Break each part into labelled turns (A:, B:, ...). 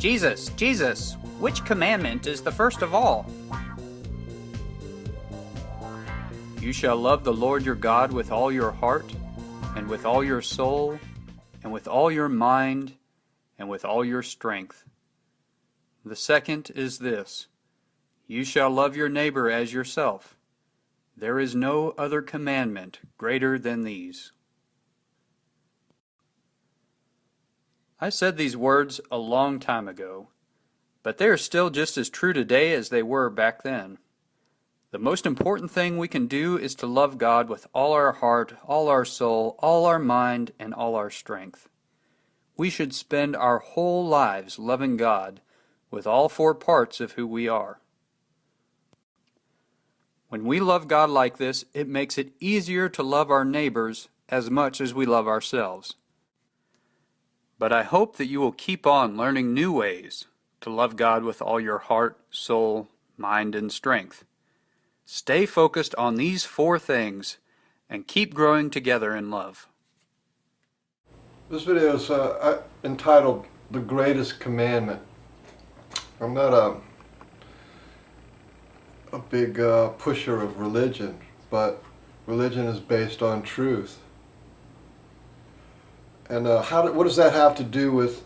A: Jesus, which commandment is the first of all? You shall love the Lord your God with all your heart, and with all your soul, and with all your mind, and with all your strength. The second is this: you shall love your neighbor as yourself. There is no other commandment greater than these. I said these words a long time ago, but they are still just as true today as they were back then. The most important thing we can do is to love God with all our heart, all our soul, all our mind, and all our strength. We should spend our whole lives loving God with all four parts of who we are. When we love God like this, it makes it easier to love our neighbors as much as we love ourselves. But I hope that you will keep on learning new ways to love God with all your heart, soul, mind, and strength. Stay focused on these four things and keep growing together in love.
B: This video is entitled The Greatest Commandment. I'm not a big pusher of religion, but religion is based on truth. And what does that have to do with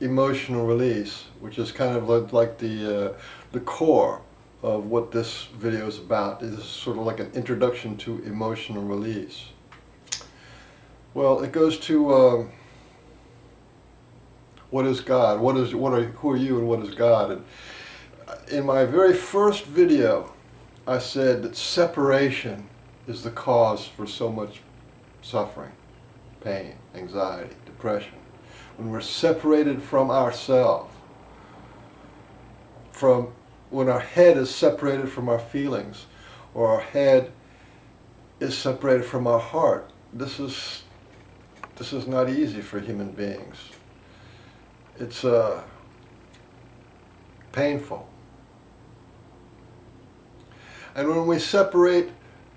B: emotional release, which is kind of like the core of what this video is about? This is sort of like an introduction to emotional release. Well, it goes to what is God? Who are you and what is God? And in my very first video, I said that separation is the cause for so much suffering, pain, anxiety, depression. When we're separated from ourselves, when our head is separated from our feelings, or our head is separated from our heart, this is not easy for human beings. It's painful. And when we separate,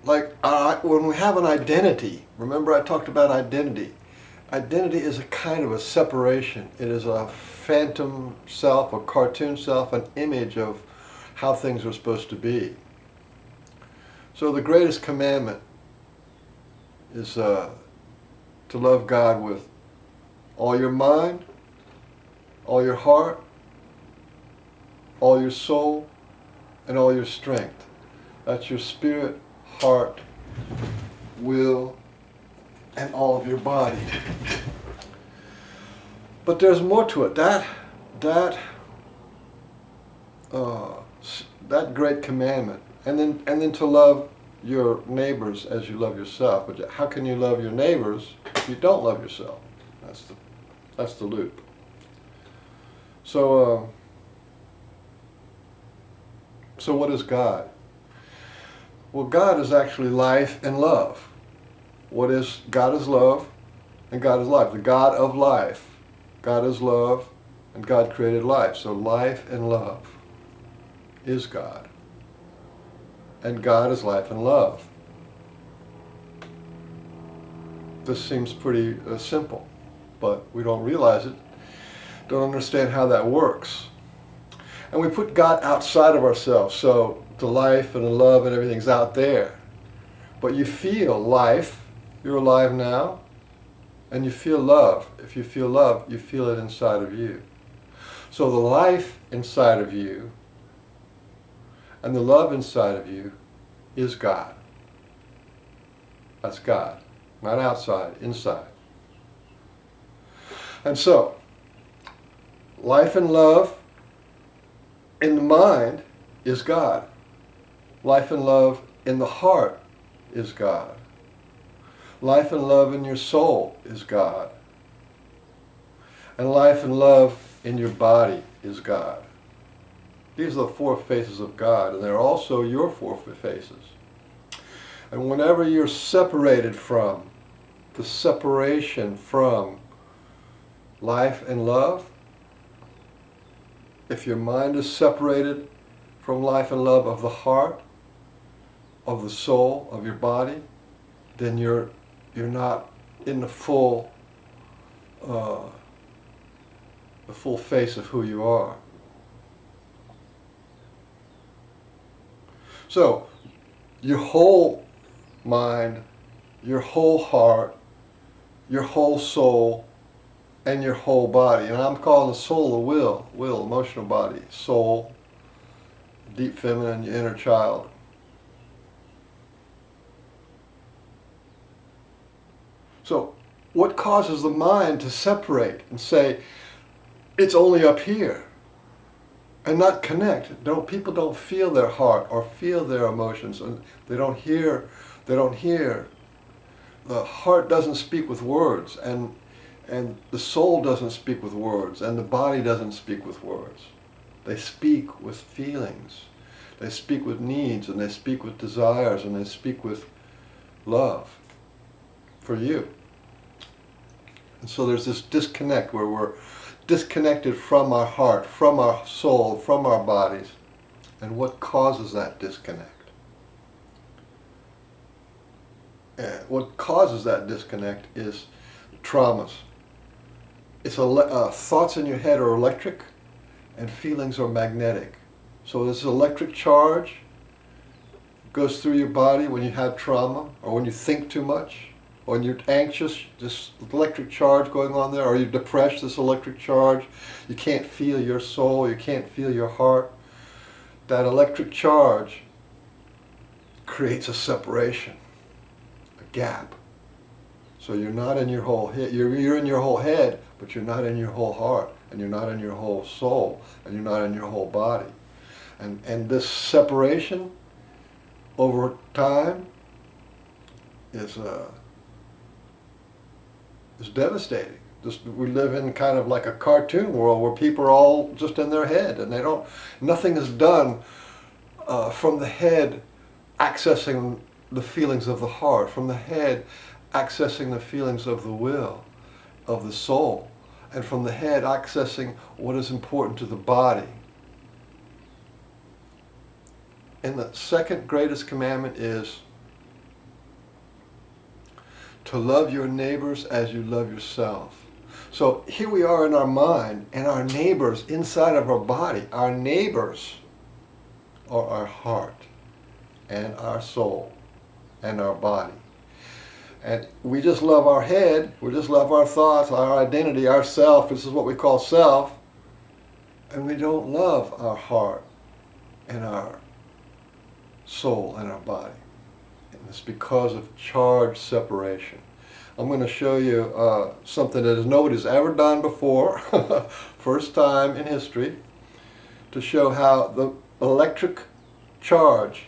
B: when we have an identity, remember I talked about identity. Identity is a kind of a separation. It is a phantom self, a cartoon self, an image of how things are supposed to be. So the greatest commandment is to love God with all your mind, all your heart, all your soul, and all your strength. That's your spirit, heart, will, and all of your body. But there's more to it. That great commandment, and then to love your neighbors as you love yourself. But how can you love your neighbors if you don't love yourself? That's the loop. So what is God? Well, God is actually life and love. God is love, and God is life. The God of life. God is love, and God created life. So life and love is God. And God is life and love. This seems pretty simple, but we don't realize it, don't understand how that works. And we put God outside of ourselves, so the life and the love and everything's out there. But you feel life, you're alive now, and you feel love. If you feel love, you feel it inside of you. So the life inside of you and the love inside of you is God. That's God. Not outside, inside. And so, life and love in the mind is God. Life and love in the heart is God. Life and love in your soul is God. And life and love in your body is God. These are the four faces of God, and they're also your four faces. And whenever you're separated from, the separation from life and love, if your mind is separated from life and love of the heart, of the soul, of your body, then you're not in the full the full face of who you are. So, your whole mind, your whole heart, your whole soul, and your whole body. And I'm calling the soul the will, emotional body, soul, deep feminine, your inner child. So, what causes the mind to separate and say, it's only up here, and not connect? People don't feel their heart or feel their emotions, and they don't hear. The heart doesn't speak with words, and the soul doesn't speak with words, and the body doesn't speak with words. They speak with feelings. They speak with needs, and they speak with desires, and they speak with love for you. And so there's this disconnect where we're disconnected from our heart, from our soul, from our bodies. And what causes that disconnect? What causes that disconnect is traumas. It's thoughts in your head are electric, and feelings are magnetic. So this electric charge goes through your body when you have trauma, or when you think too much, or when you're anxious, this electric charge going on there, or you're depressed, this electric charge. You can't feel your soul, you can't feel your heart. That electric charge creates a separation, a gap. So you're not in your whole head, you're in your whole head, but you're not in your whole heart, and you're not in your whole soul, and you're not in your whole body. And this separation over time is devastating. We live in kind of like a cartoon world where people are all just in their head, and nothing is done from the head accessing the feelings of the heart, from the head accessing the feelings of the will, of the soul, and from the head accessing what is important to the body. And the second greatest commandment is to love your neighbors as you love yourself. So here we are in our mind, and our neighbors inside of our body, our neighbors are our heart and our soul and our body. And we just love our head, we just love our thoughts, our identity, our self. This is what we call self. And we don't love our heart and our soul and our body. And it's because of charge separation. I'm going to show you something that nobody's ever done before, first time in history, to show how the electric charge,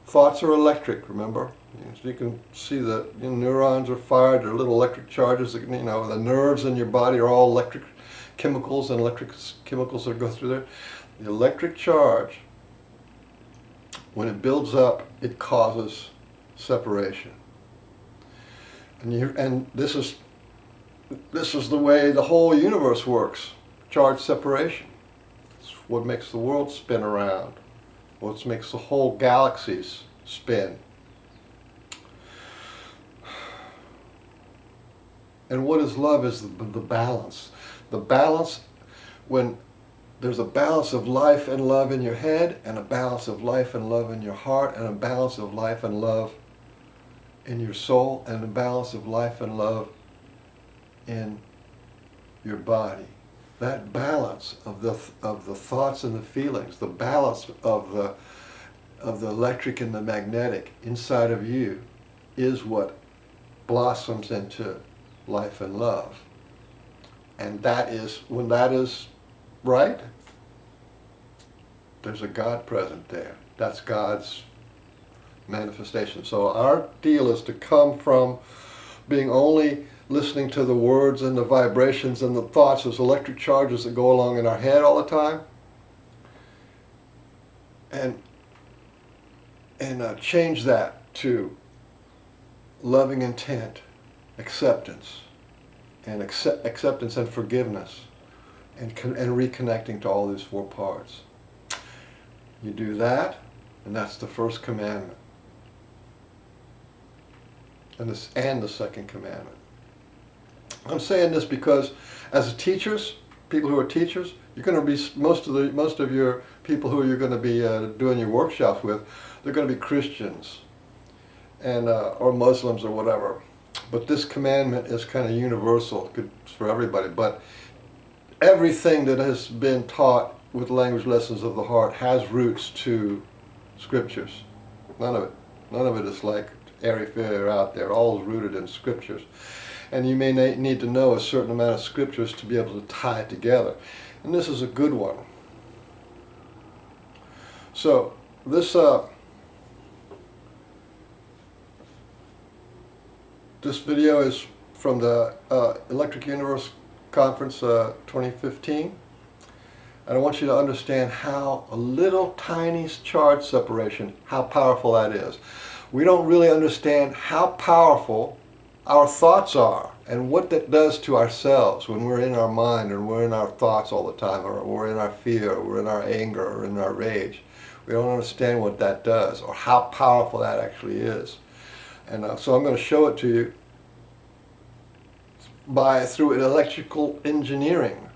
B: thoughts are electric, remember? So you can see the neurons are fired, they're little electric charges, the nerves in your body are all electric chemicals, and electric chemicals that go through there. The electric charge, when it builds up, it causes separation. And this is the way the whole universe works, charge separation. It's what makes the world spin around, what makes the whole galaxies spin. And what is love is the balance. The balance, when there's a balance of life and love in your head, and a balance of life and love in your heart, and a balance of life and love in your soul, and a balance of life and love in your body. That balance of the thoughts and the feelings, the balance of the electric and the magnetic inside of you is what blossoms into life and love. And that is, when that is right, there's a God present there. That's God's manifestation. So our deal is to come from being only listening to the words and the vibrations and the thoughts, those electric charges that go along in our head all the time, and change that to loving intent, acceptance, and acceptance and forgiveness, and reconnecting to all these four parts. You do that, and that's the first commandment, and the second commandment. I'm saying this because as teachers, people who are teachers, you're going to be most of your people who you're going to be doing your workshops with, they're going to be Christians and or Muslims or whatever. But this commandment is kind of universal, good for everybody. But everything that has been taught with language lessons of the heart has roots to scriptures. None of it. None of it is like airy-fairy out there. All is rooted in scriptures. And you may need to know a certain amount of scriptures to be able to tie it together. And this is a good one. So this this video is from the Electric Universe Conference 2015. And I want you to understand how a little tiny charge separation, how powerful that is. We don't really understand how powerful our thoughts are and what that does to ourselves when we're in our mind and we're in our thoughts all the time, or we're in our fear, or we're in our anger, or in our rage. We don't understand what that does or how powerful that actually is. And so I'm going to show it to you through electrical engineering,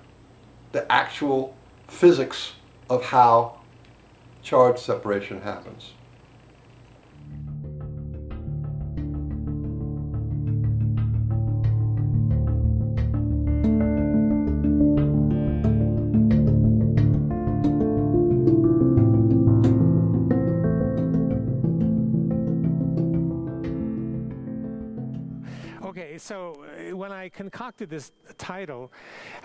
B: the actual physics of how charge separation happens.
C: Okay, so when I concocted this title,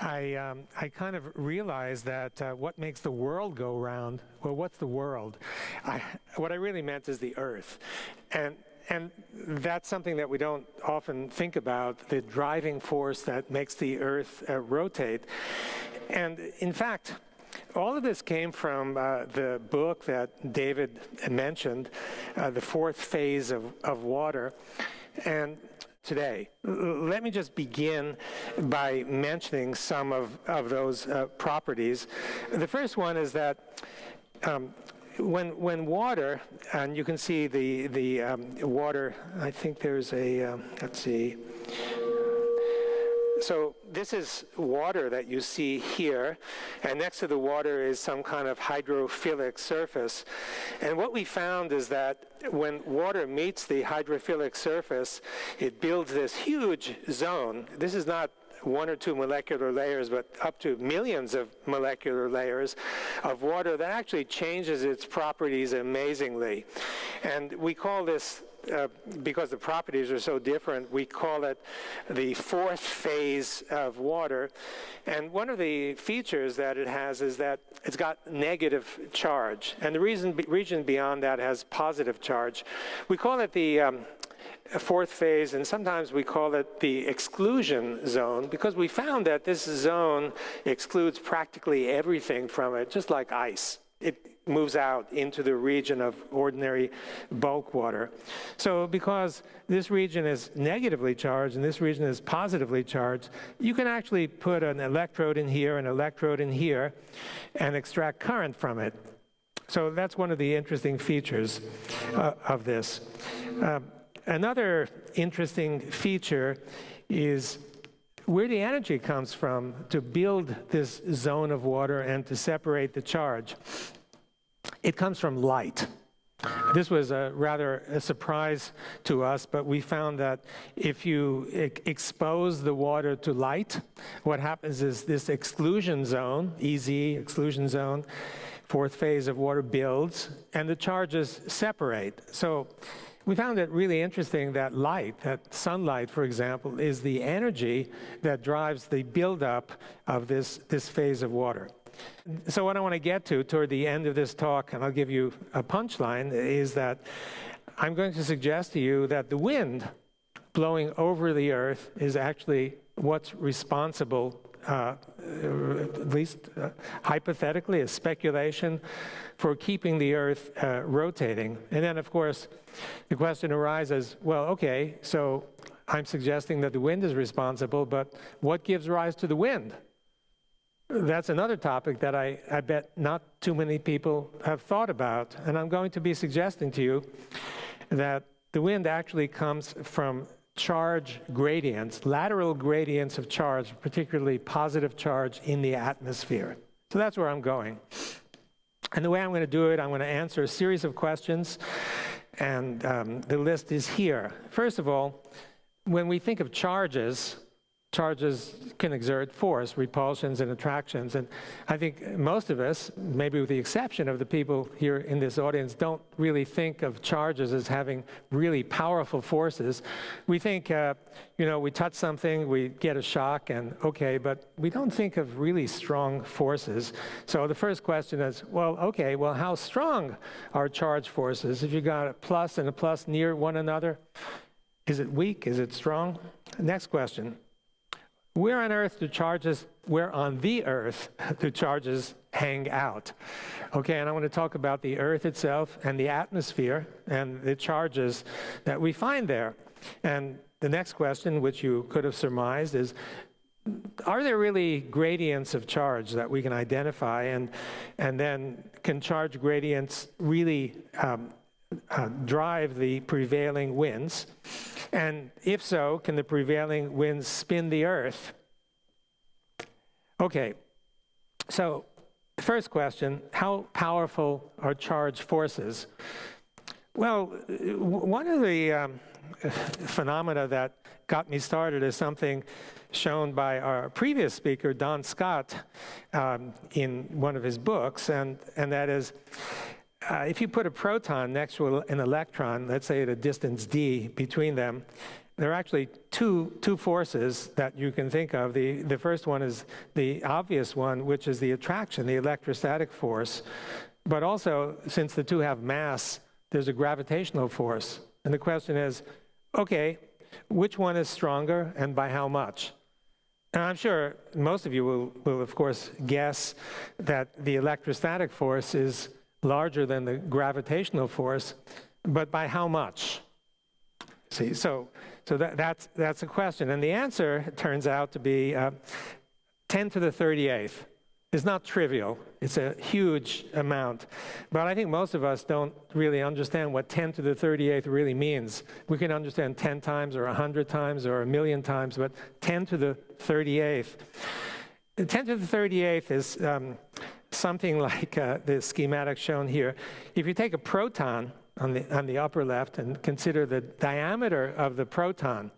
C: I kind of realized that what makes the world go round, well, what's the world? What I really meant is the earth. And that's something that we don't often think about, the driving force that makes the earth rotate. And in fact, all of this came from the book that David mentioned, The Fourth Phase of Water. And today, let me just begin by mentioning some of those properties. The first one is that when water, and you can see the water, I think there's a, let's see. So this is water that you see here, and next to the water is some kind of hydrophilic surface. And what we found is that when water meets the hydrophilic surface, it builds this huge zone. This is not one or two molecular layers, but up to millions of molecular layers of water that actually changes its properties amazingly. And we call this, because the properties are so different, we call it the fourth phase of water. And one of the features that it has is that it's got negative charge. And the region beyond that has positive charge. We call it the fourth phase, and sometimes we call it the exclusion zone, because we found that this zone excludes practically everything from it, just like ice. It moves out into the region of ordinary bulk water. So because this region is negatively charged and this region is positively charged, you can actually put an electrode in here, an electrode in here, and extract current from it. So that's one of the interesting features of this. Another interesting feature is where the energy comes from to build this zone of water and to separate the charge. It comes from light. This was rather a surprise to us, but we found that if you expose the water to light, what happens is this exclusion zone, EZ, exclusion zone, fourth phase of water builds, and the charges separate. So we found it really interesting that light, that sunlight, for example, is the energy that drives the buildup of this phase of water. So what I want to get to toward the end of this talk, and I'll give you a punchline, is that I'm going to suggest to you that the wind blowing over the earth is actually what's responsible, at least hypothetically, a speculation, for keeping the earth rotating. And then, of course, the question arises, well, okay, so I'm suggesting that the wind is responsible, but what gives rise to the wind? That's another topic that I bet not too many people have thought about. And I'm going to be suggesting to you that the wind actually comes from charge gradients, lateral gradients of charge, particularly positive charge in the atmosphere. So that's where I'm going. And the way I'm going to do it, I'm going to answer a series of questions, and the list is here. First of all, when we think of charges, charges can exert force, repulsions and attractions. And I think most of us, maybe with the exception of the people here in this audience, don't really think of charges as having really powerful forces. We think, we touch something, we get a shock, and okay, but we don't think of really strong forces. So the first question is, how strong are charge forces? If you got a plus and a plus near one another, is it weak? Is it strong? Next question. Where on the earth do charges hang out? Okay, and I want to talk about the earth itself and the atmosphere and the charges that we find there. And the next question, which you could have surmised, is, are there really gradients of charge that we can identify? And then can charge gradients really drive the prevailing winds? And if so, can the prevailing winds spin the earth? Okay, so the first question, how powerful are charge forces? Well, one of the phenomena that got me started is something shown by our previous speaker, Don Scott, in one of his books, and that is, if you put a proton next to an electron, let's say at a distance d between them, there are actually two forces that you can think of. The first one is the obvious one, which is the attraction, the electrostatic force. But also, since the two have mass, there's a gravitational force. And the question is, okay, which one is stronger and by how much? And I'm sure most of you will of course, guess that the electrostatic force is larger than the gravitational force, but by how much? See, so that's a question. And the answer turns out to be 10 to the 38th. It's not trivial. It's a huge amount. But I think most of us don't really understand what 10 to the 38th really means. We can understand 10 times or 100 times or 1,000,000 times, but 10 to the 38th. 10 to the 38th is something like the schematic shown here. If you take a proton on the upper left and consider the diameter of the proton,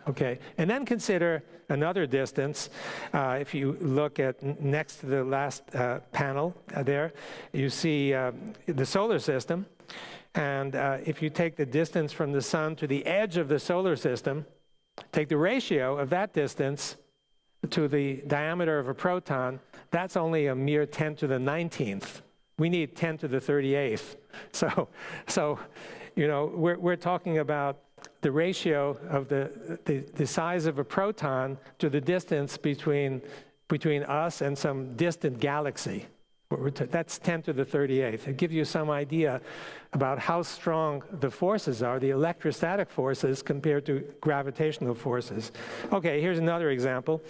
C: okay, and then consider another distance. If you look at next to the last panel there, you see the solar system. And if you take the distance from the sun to the edge of the solar system, take the ratio of that distance to the diameter of a proton, that's only a mere 10 to the 19th. We need 10 to the 38th. So we're talking about the ratio of the size of a proton to the distance between us and some distant galaxy. That's 10 to the 38th. It gives you some idea about how strong the forces are, the electrostatic forces compared to gravitational forces. Okay, here's another example.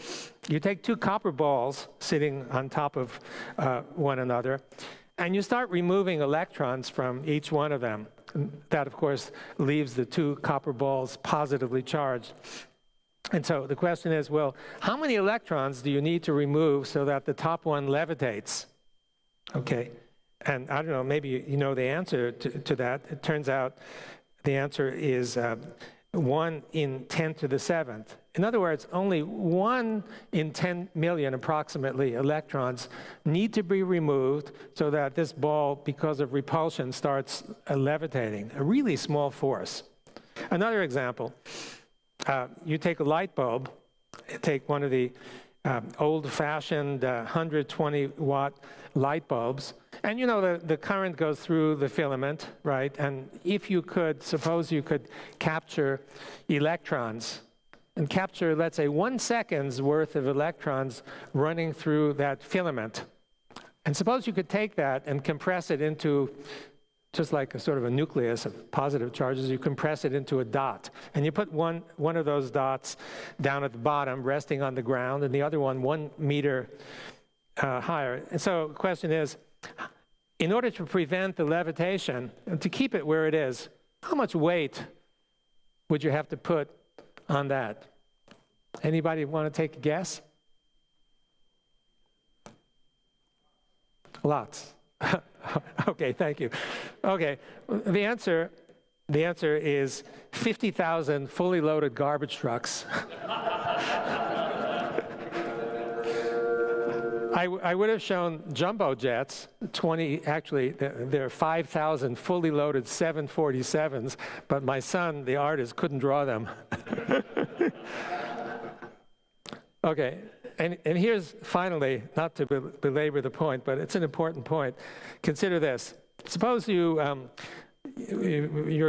C: You take two copper balls sitting on top of one another, and you start removing electrons from each one of them. That, of course, leaves the two copper balls positively charged. And so the question is, well, how many electrons do you need to remove so that the top one levitates? Okay, and I don't know, maybe you know the answer to that. It turns out the answer is 1 in 10 to the 7th. In other words, only 1 in 10 million, approximately, electrons need to be removed so that this ball, because of repulsion, starts levitating, a really small force. Another example, you take a light bulb, take one of the old-fashioned 120-watt light bulbs, and the current goes through the filament, right? And if you could, suppose you could capture electrons, and capture, let's say, 1 second's worth of electrons running through that filament. And suppose you could take that and compress it into, just like a sort of a nucleus of positive charges, you compress it into a dot. And you put one of those dots down at the bottom, resting on the ground, and the other one 1 meter higher. And so the question is, in order to prevent the levitation, and to keep it where it is, how much weight would you have to put on that? Anybody want to take a guess? Lots. Okay, thank you. Okay, the answer is 50,000 fully loaded garbage trucks. I would have shown jumbo jets, actually, there are 5,000 fully loaded 747s, but my son, the artist, couldn't draw them. Okay, and here's finally, not to belabor the point, but it's an important point. Consider this. Suppose you're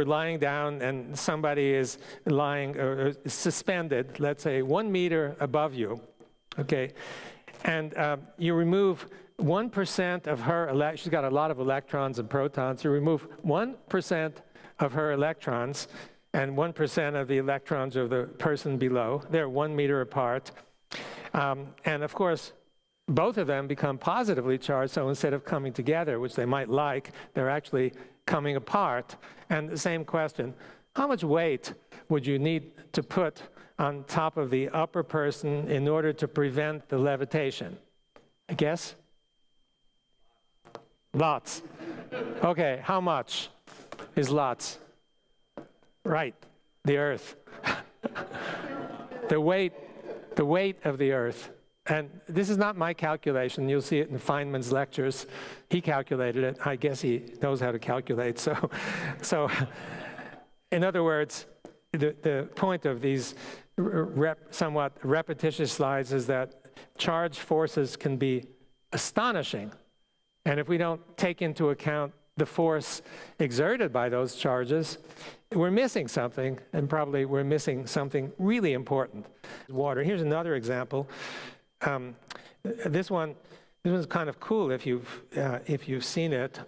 C: lying down and somebody is lying or suspended, let's say 1 meter above you, okay? And you remove 1% of her, she's got a lot of electrons and protons, you remove 1% of her electrons and 1% of the electrons of the person below. They're 1 meter apart. And of course, both of them become positively charged, so instead of coming together, which they might like, they're actually coming apart. And the same question, how much weight would you need to put on top of the upper person in order to prevent the levitation? I guess? Lots. Okay, how much is lots? Right, the Earth. The weight of the Earth. And this is not my calculation. You'll see it in Feynman's lectures. He calculated it. I guess he knows how to calculate. So in other words, the point of these somewhat repetitious slides is that charge forces can be astonishing. And if we don't take into account the force exerted by those charges, we're missing something, and probably we're missing something really important. Water. Here's another example. This one's kind of cool if you've seen it.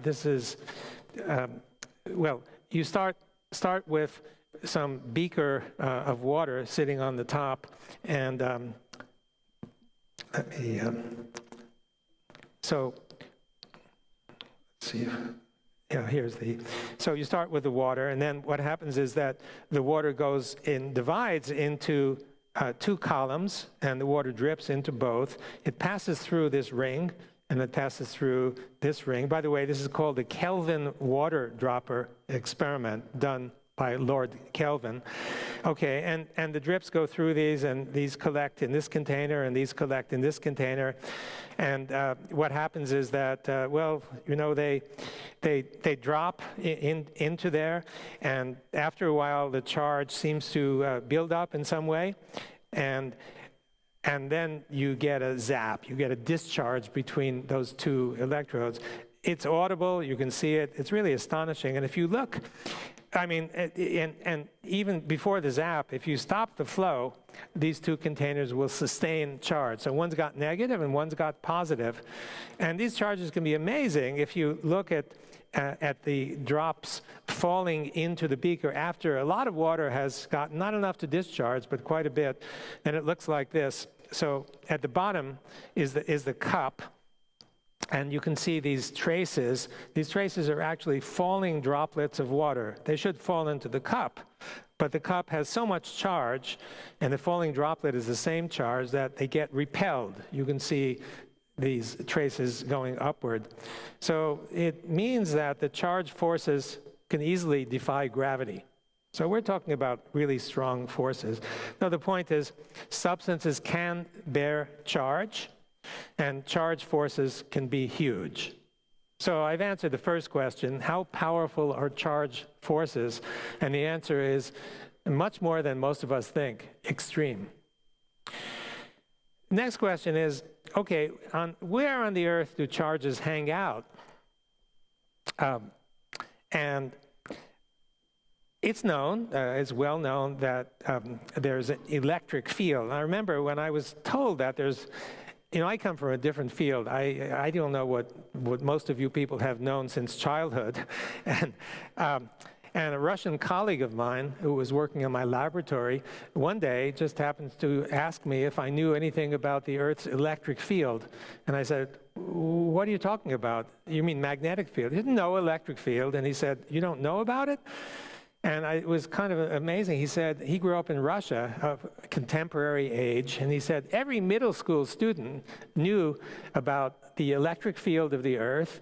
C: This is well, you start with some beaker of water sitting on the top, and let me. So let's see. Yeah, so you start with the water, and then what happens is that the water divides into 2 columns, and the water drips into both. It passes through this ring, and it passes through this ring. By the way, this is called the Kelvin water dropper experiment done by Lord Kelvin. Okay, and the drips go through these, and these collect in this container, and these collect in this container. And what happens is that, well, you know, they drop into there, and after a while, the charge seems to build up in some way, and then you get a zap, you get a discharge between those 2 electrodes. It's audible, you can see it, it's really astonishing. And if you look, I mean, and even before the zap, if you stop the flow, these 2 containers will sustain charge. So one's got negative and one's got positive. And these charges can be amazing if you look at the drops falling into the beaker after a lot of water has gotten, not enough to discharge, but quite a bit. And it looks like this. So at the bottom is the cup. And you can see these traces. These traces are actually falling droplets of water. They should fall into the cup, but the cup has so much charge, and the falling droplet is the same charge, that they get repelled. You can see these traces going upward. So it means that the charge forces can easily defy gravity. So we're talking about really strong forces. Now the point is, substances can bear charge, and charge forces can be huge. So I've answered the first question, how powerful are charge forces? And the answer is much more than most of us think, extreme. Next question is, okay, where on the Earth do charges hang out? And it's known, it's well known that there's an electric field. I remember when I was told that there's, you know, I come from a different field. I don't know what most of you people have known since childhood. And a Russian colleague of mine who was working in my laboratory one day just happened to ask me if I knew anything about the Earth's electric field. And I said, what are you talking about? You mean magnetic field? He said, no, electric field. And he said, you don't know about it? And it was kind of amazing. He said he grew up in Russia, of contemporary age, and he said every middle school student knew about the electric field of the Earth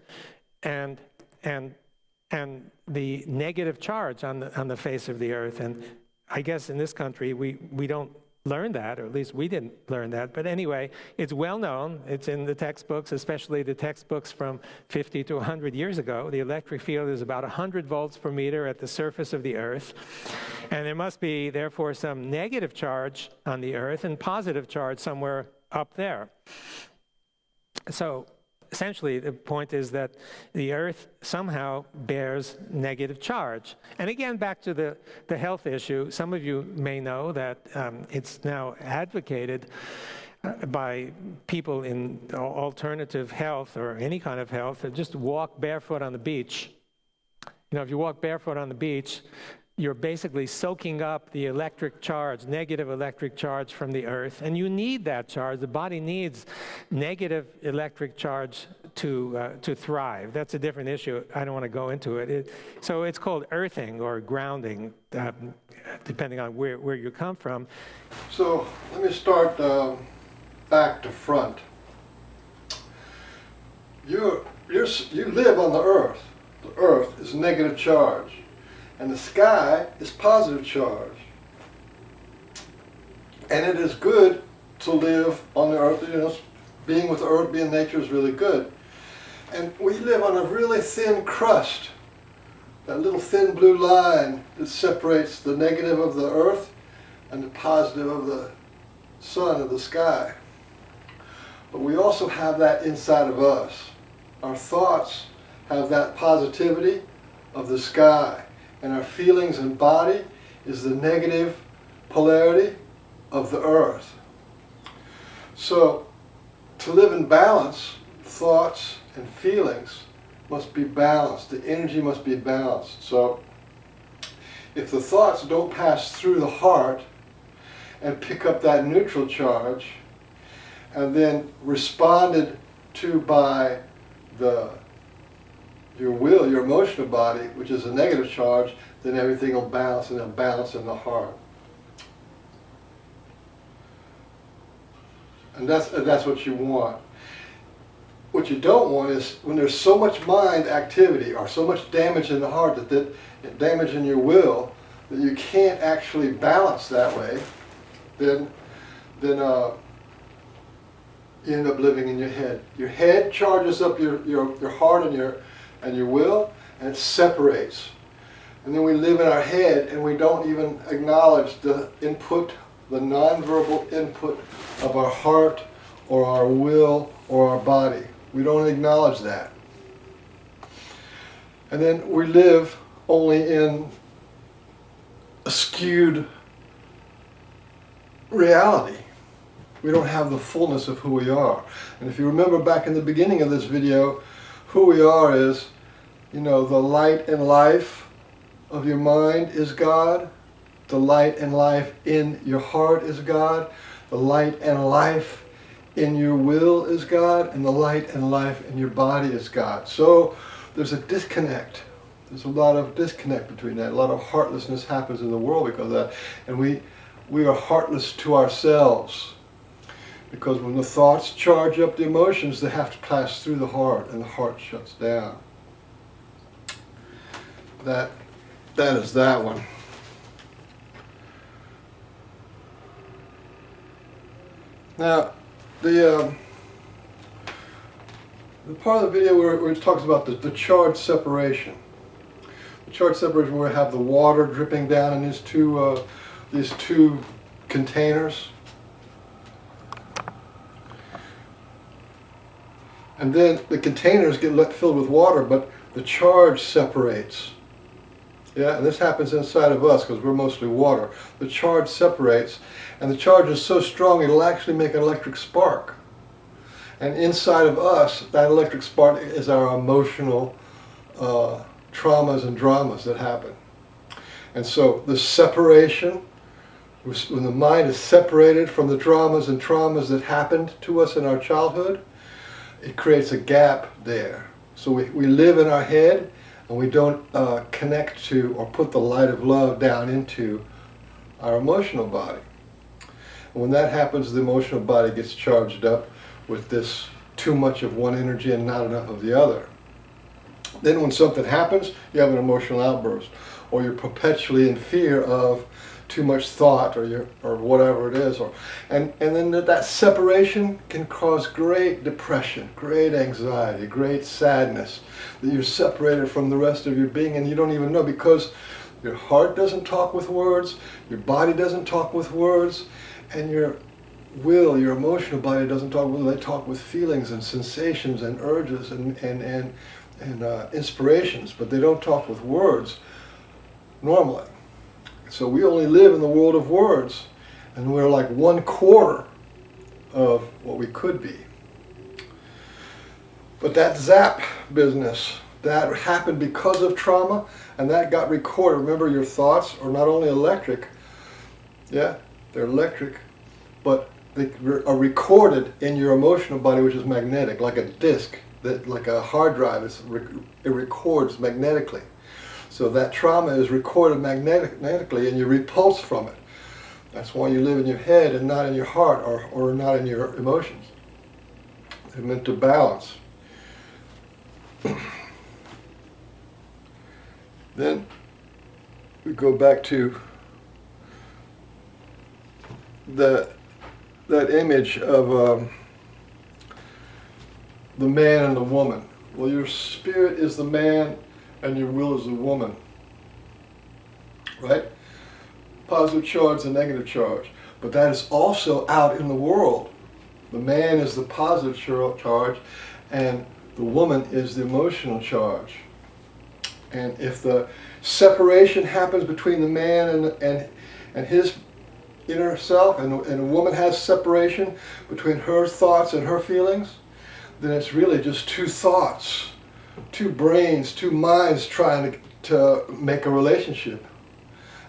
C: and the negative charge on the face of the Earth. And I guess in this country we don't learn that, or at least we didn't learn that. But anyway, it's well known. It's in the textbooks, especially the textbooks from 50 to 100 years ago. The electric field is about 100 volts per meter at the surface of the Earth. And there must be, therefore, some negative charge on the Earth and positive charge somewhere up there. So essentially, the point is that the Earth somehow bears negative charge. And again, back to the health issue, some of you may know that it's now advocated by people in alternative health or any kind of health to just walk barefoot on the beach. You know, if you walk barefoot on the beach, you're basically soaking up the electric charge, negative electric charge from the Earth, and you need that charge. The body needs negative electric charge to thrive. That's a different issue. I don't want to go into it. So it's called earthing or grounding, depending on where you come from.
B: So let me start back to front. You live on the Earth. The Earth is negative charge. And the sky is positive charge. And it is good to live on the Earth. You know, being with the Earth, being nature is really good. And we live on a really thin crust. That little thin blue line that separates the negative of the Earth and the positive of the sun or the sky. But we also have that inside of us. Our thoughts have that positivity of the sky. And our feelings and body is the negative polarity of the Earth. So, to live in balance, thoughts and feelings must be balanced. The energy must be balanced. So, if the thoughts don't pass through the heart and pick up that neutral charge, and then responded to by your will, your emotional body, which is a negative charge, then everything will balance, and it'll balance in the heart. And that's what you want. What you don't want is when there's so much mind activity or so much damage in the heart, that damage in your will, that you can't actually balance that way, then you end up living in your head. Your head charges up your heart and your will, and it separates. And then we live in our head and we don't even acknowledge the input, the nonverbal input of our heart or our will or our body. We don't acknowledge that. And then we live only in a skewed reality. We don't have the fullness of who we are. And if you remember back in the beginning of this video, who we are is, you know, the light and life of your mind is God. The light and life in your heart is God. The light and life in your will is God. And the light and life in your body is God. So there's a disconnect. There's a lot of disconnect between that. A lot of heartlessness happens in the world because of that. And we are heartless to ourselves. Because when the thoughts charge up the emotions, they have to pass through the heart, and the heart shuts down. That is that one. Now, the part of the video where it talks about the charge separation. The charge separation where we have the water dripping down in these two containers. And then the containers get filled with water, but the charge separates. Yeah, and this happens inside of us because we're mostly water. The charge separates, and the charge is so strong it'll actually make an electric spark. And inside of us, that electric spark is our emotional traumas and dramas that happen. And so the separation, when the mind is separated from the dramas and traumas that happened to us in our childhood, it creates a gap there. So we live in our head, and we don't connect to or put the light of love down into our emotional body. And when that happens, the emotional body gets charged up with this too much of one energy and not enough of the other. Then when something happens, you have an emotional outburst, or you're perpetually in fear of too much thought, or whatever it is, and then that separation can cause great depression, great anxiety, great sadness, that you're separated from the rest of your being and you don't even know, because your heart doesn't talk with words, your body doesn't talk with words, and your will, your emotional body doesn't talk with words. They talk with feelings and sensations and urges and inspirations, but they don't talk with words normally. So we only live in the world of words, and we're like 1/4 of what we could be. But that zap business, that happened because of trauma, and that got recorded. Remember, your thoughts are not only electric, yeah, they're electric, but they are recorded in your emotional body, which is magnetic, like a disk, that like a hard drive. It records magnetically. So that trauma is recorded magnetically, and you repulse from it. That's why you live in your head and not in your heart, or not in your emotions. They're meant to balance. Then we go back to that image of the man and the woman. Well, your spirit is the man and your will is the woman, right? Positive charge and negative charge. But that is also out in the world. The man is the positive charge, and the woman is the emotional charge. And if the separation happens between the man and his inner self, and a woman has separation between her thoughts and her feelings, then it's really just two thoughts, two brains, two minds trying to make a relationship.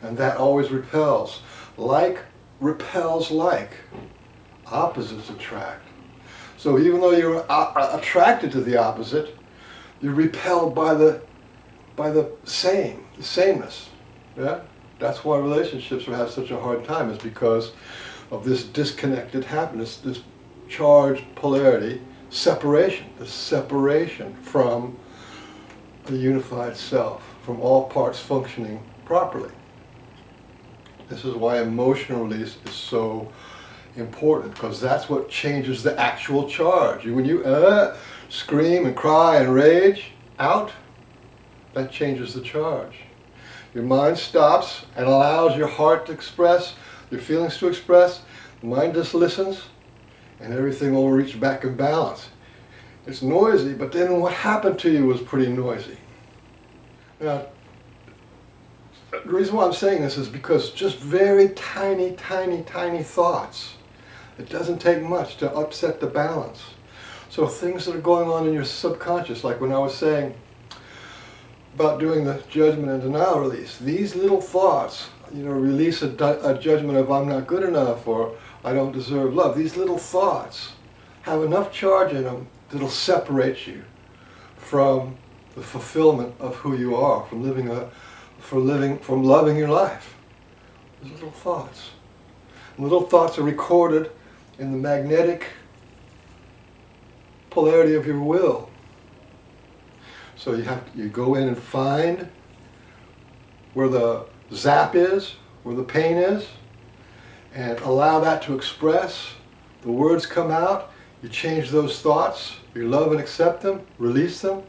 B: And that always repels. Like repels like. Opposites attract. So even though you're attracted to the opposite, you're repelled by the sameness. Yeah? That's why relationships have such a hard time, is because of this disconnected happiness, this charged polarity, separation, the separation from the unified self, from all parts functioning properly. This is why emotional release is so important, because that's what changes the actual charge. When you scream and cry and rage out, that changes the charge. Your mind stops and allows your heart to express, your feelings to express. The mind just listens, and everything will reach back in balance. It's noisy, but then what happened to you was pretty noisy. Now, the reason why I'm saying this is because just very tiny, tiny, tiny thoughts, it doesn't take much to upset the balance. So things that are going on in your subconscious, like when I was saying about doing the judgment and denial release, these little thoughts, release a judgment of I'm not good enough, or I don't deserve love. These little thoughts have enough charge in them that'll separate you from the fulfillment of who you are, from loving your life. These little thoughts. And little thoughts are recorded in the magnetic polarity of your will. So you go in and find where the zap is, where the pain is, and allow that to express. The words come out, you change those thoughts, you love and accept them, release them,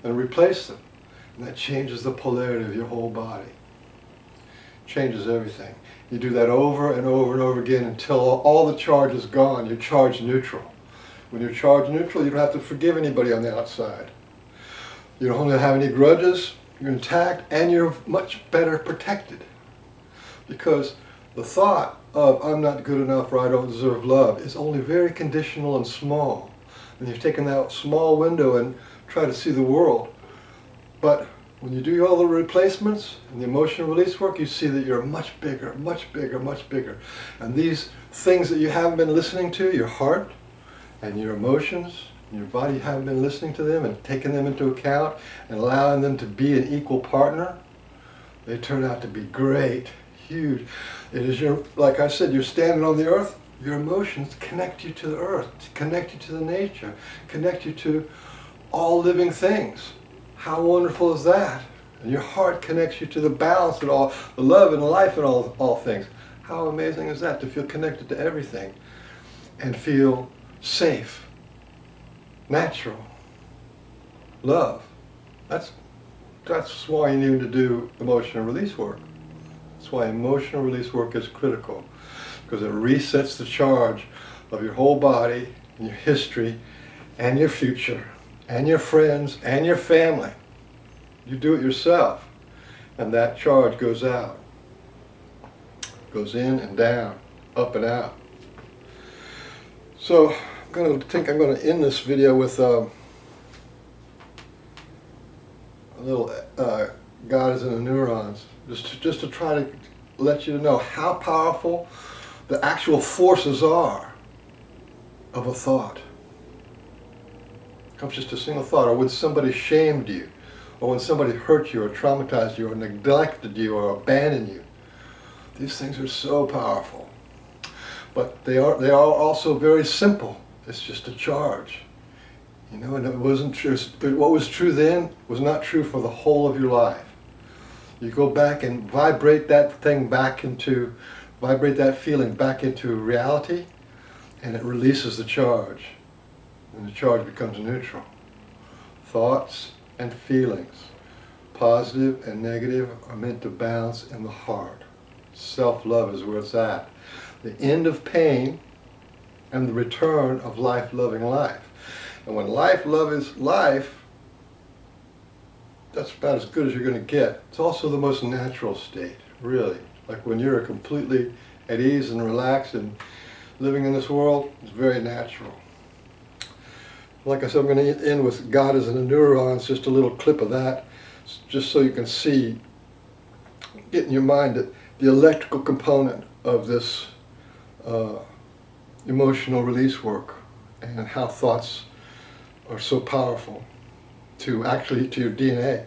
B: and replace them. And that changes the polarity of your whole body. Changes everything. You do that over and over and over again until all the charge is gone. You're charge neutral. When you're charge neutral, you don't have to forgive anybody on the outside. You don't have any grudges, you're intact, and you're much better protected. Because the thought of I'm not good enough or I don't deserve love is only very conditional and small. And you've taken that small window and try to see the world. But when you do all the replacements and the emotional release work, you see that you're much bigger, much bigger, much bigger. And these things that you haven't been listening to, your heart and your emotions your body haven't been listening to them and taking them into account and allowing them to be an equal partner, they turn out to be great, huge. It is your, like I said, you're standing on the earth, your emotions connect you to the earth, connect you to the nature, connect you to all living things. How wonderful is that? And your heart connects you to the balance and all, the love and the life and all things. How amazing is that, to feel connected to everything and feel safe, natural, love. That's why you need to do emotional release work. That's why emotional release work is critical, because it resets the charge of your whole body and your history and your future and your friends and your family. You do it yourself, and that charge goes out, goes in and down, up and out. So I'm going to end this video with a little God is in the neurons, just to try to let you know how powerful the actual forces are of a thought. It comes just a single thought, or when somebody shamed you, or when somebody hurt you, or traumatized you, or neglected you, or abandoned you. These things are so powerful, but they are also very simple. It's just a charge. You know, and it wasn't true. What was true then was not true for the whole of your life. You go back and vibrate that feeling back into reality, and it releases the charge, and the charge becomes neutral. Thoughts and feelings, positive and negative, are meant to balance in the heart. Self-love is where it's at. The end of pain and the return of life-loving life. And when life-love is life, that's about as good as you're going to get. It's also the most natural state, really. Like when you're completely at ease and relaxed and living in this world, it's very natural. Like I said, I'm going to end with God is in the neurons, just a little clip of that, just so you can see, get in your mind that the electrical component of this emotional release work, and how thoughts are so powerful to your DNA,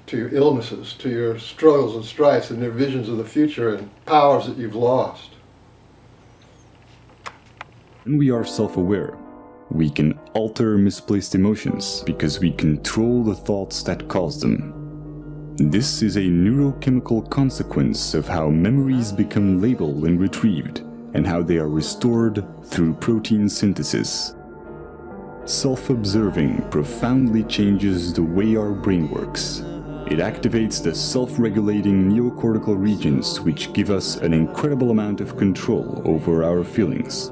B: to your illnesses, to your struggles and strifes and your visions of the future and powers that you've lost.
D: When we are self-aware, we can alter misplaced emotions because we control the thoughts that cause them. This is a neurochemical consequence of how memories become labeled and retrieved, and how they are restored through protein synthesis. Self-observing profoundly changes the way our brain works. It activates the self-regulating neocortical regions, which give us an incredible amount of control over our feelings.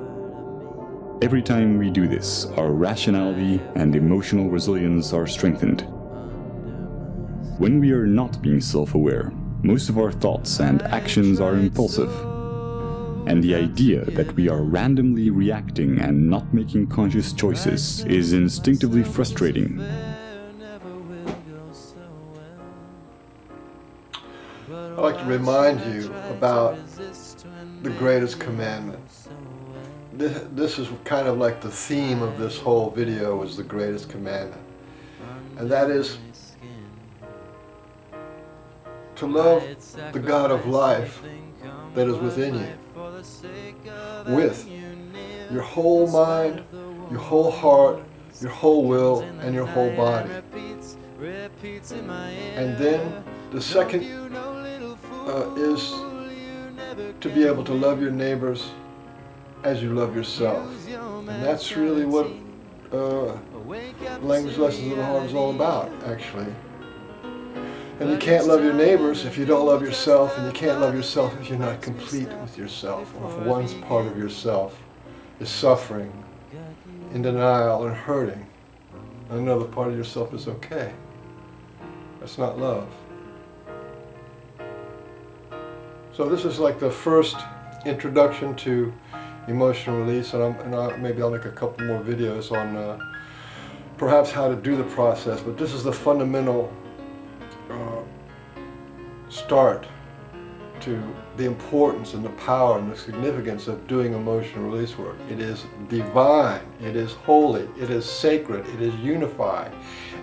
D: Every time we do this, our rationality and emotional resilience are strengthened. When we are not being self-aware, most of our thoughts and actions are impulsive. And the idea that we are randomly reacting and not making conscious choices is instinctively frustrating.
B: I'd like to remind you about the greatest commandment. This is kind of like the theme of this whole video, was the greatest commandment. And that is to love the God of life that is within you, with your whole mind, your whole heart, your whole will, and your whole body. And then the second is to be able to love your neighbors as you love yourself. And that's really what Language Lessons of the Heart is all about, actually. And you can't love your neighbors if you don't love yourself, and you can't love yourself if you're not complete with yourself, or if one's part of yourself is suffering, in denial, and hurting, and another part of yourself is okay. That's not love. So this is like the first introduction to emotional release, and maybe I'll make a couple more videos on perhaps how to do the process, but this is the fundamental start to the importance and the power and the significance of doing emotional release work. It is divine, it is holy, it is sacred, it is unified,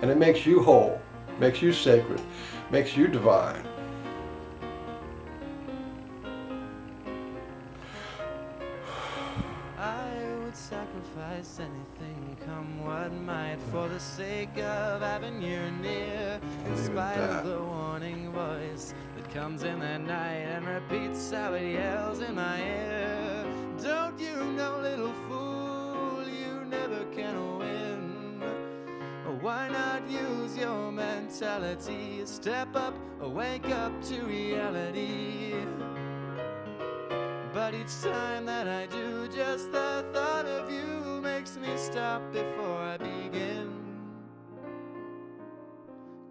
B: and it makes you whole, makes you sacred, makes you divine.
E: Sacrifice anything, come what might, for the sake of having you near. In spite of the warning voice that comes in the night and repeats how it yells in my ear. Don't you know, little fool, you never can win. Why not use your mentality? Step up, wake up to reality. But each time that I do, just the thought of you makes me stop before I begin.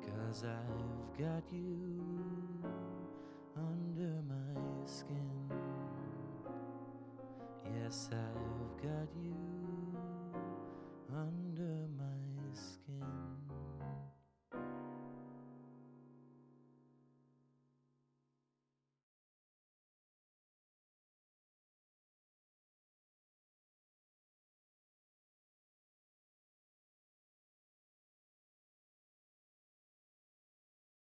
E: 'Cause I've got you under my skin. Yes, I've got you